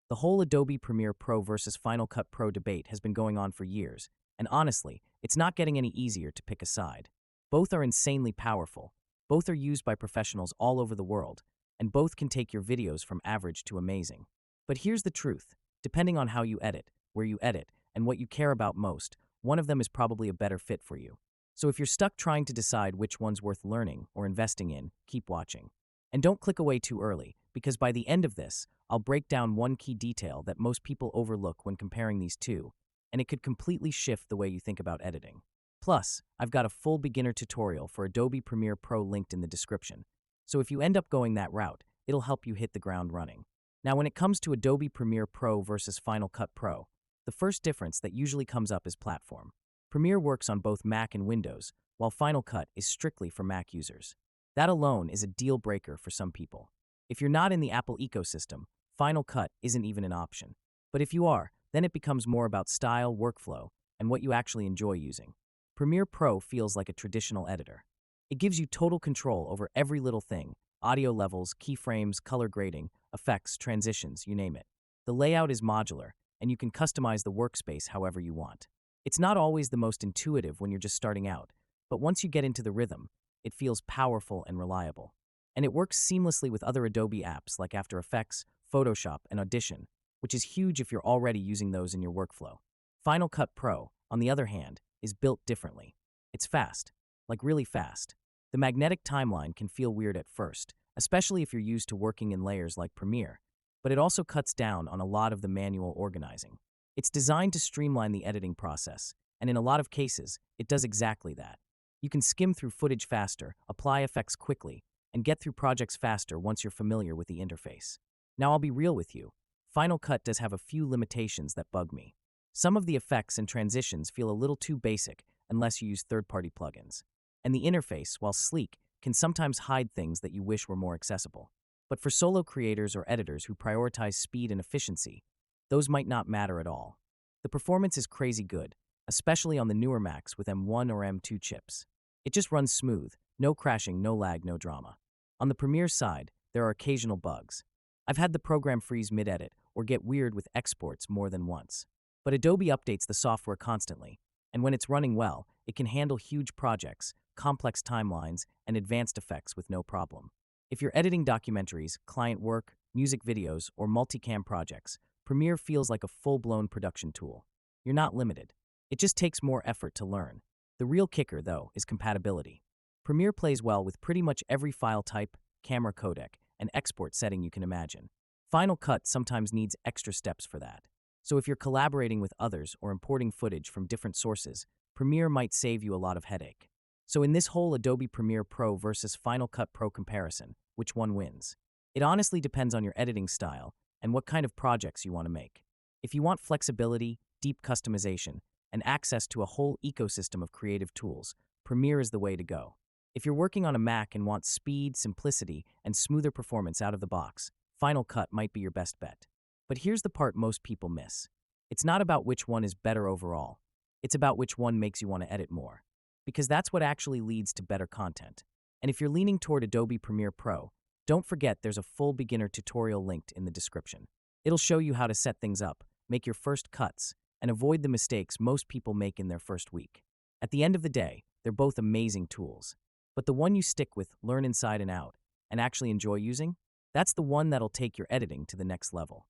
The whole Adobe Premiere Pro versus Final Cut Pro debate has been going on for years, and honestly, it's not getting any easier to pick a side. Both are insanely powerful, both are used by professionals all over the world, and both can take your videos from average to amazing. But here's the truth. Depending on how you edit, where you edit, and what you care about most, one of them is probably a better fit for you. So if you're stuck trying to decide which one's worth learning or investing in, keep watching. And don't click away too early, because by the end of this, I'll break down one key detail that most people overlook when comparing these two, and it could completely shift the way you think about editing. Plus, I've got a full beginner tutorial for Adobe Premiere Pro linked in the description, so if you end up going that route, it'll help you hit the ground running. Now, when it comes to Adobe Premiere Pro versus Final Cut Pro, the first difference that usually comes up is platform. Premiere works on both Mac and Windows, while Final Cut is strictly for Mac users. That alone is a deal breaker for some people. If you're not in the Apple ecosystem, Final Cut isn't even an option. But if you are, then it becomes more about style, workflow, and what you actually enjoy using. Premiere Pro feels like a traditional editor. It gives you total control over every little thing: audio levels, keyframes, color grading, effects, transitions, you name it. The layout is modular, and you can customize the workspace however you want. It's not always the most intuitive when you're just starting out, but once you get into the rhythm, it feels powerful and reliable. And it works seamlessly with other Adobe apps like After Effects, Photoshop, and Audition, which is huge if you're already using those in your workflow. Final Cut Pro, on the other hand, is built differently. It's fast, like really fast. The magnetic timeline can feel weird at first, especially if you're used to working in layers like Premiere, but it also cuts down on a lot of the manual organizing. It's designed to streamline the editing process, and in a lot of cases, it does exactly that. You can skim through footage faster, apply effects quickly, and get through projects faster once you're familiar with the interface. Now, I'll be real with you. Final Cut does have a few limitations that bug me. Some of the effects and transitions feel a little too basic unless you use third-party plugins. And the interface, while sleek, can sometimes hide things that you wish were more accessible. But for solo creators or editors who prioritize speed and efficiency, those might not matter at all. The performance is crazy good, especially on the newer Macs with M1 or M2 chips. It just runs smooth, no crashing, no lag, no drama. On the Premiere side, there are occasional bugs. I've had the program freeze mid-edit or get weird with exports more than once. But Adobe updates the software constantly, and when it's running well, it can handle huge projects, complex timelines, and advanced effects with no problem. If you're editing documentaries, client work, music videos, or multicam projects, Premiere feels like a full-blown production tool. You're not limited. It just takes more effort to learn. The real kicker, though, is compatibility. Premiere plays well with pretty much every file type, camera codec, and export setting you can imagine. Final Cut sometimes needs extra steps for that. So if you're collaborating with others or importing footage from different sources, Premiere might save you a lot of headache. So in this whole Adobe Premiere Pro versus Final Cut Pro comparison, which one wins? It honestly depends on your editing style and what kind of projects you want to make. If you want flexibility, deep customization, and access to a whole ecosystem of creative tools, Premiere is the way to go. If you're working on a Mac and want speed, simplicity, and smoother performance out of the box, Final Cut might be your best bet. But here's the part most people miss. It's not about which one is better overall. It's about which one makes you want to edit more. Because that's what actually leads to better content. And if you're leaning toward Adobe Premiere Pro, don't forget there's a full beginner tutorial linked in the description. It'll show you how to set things up, make your first cuts, and avoid the mistakes most people make in their first week. At the end of the day, they're both amazing tools. But the one you stick with, learn inside and out, and actually enjoy using, that's the one that'll take your editing to the next level.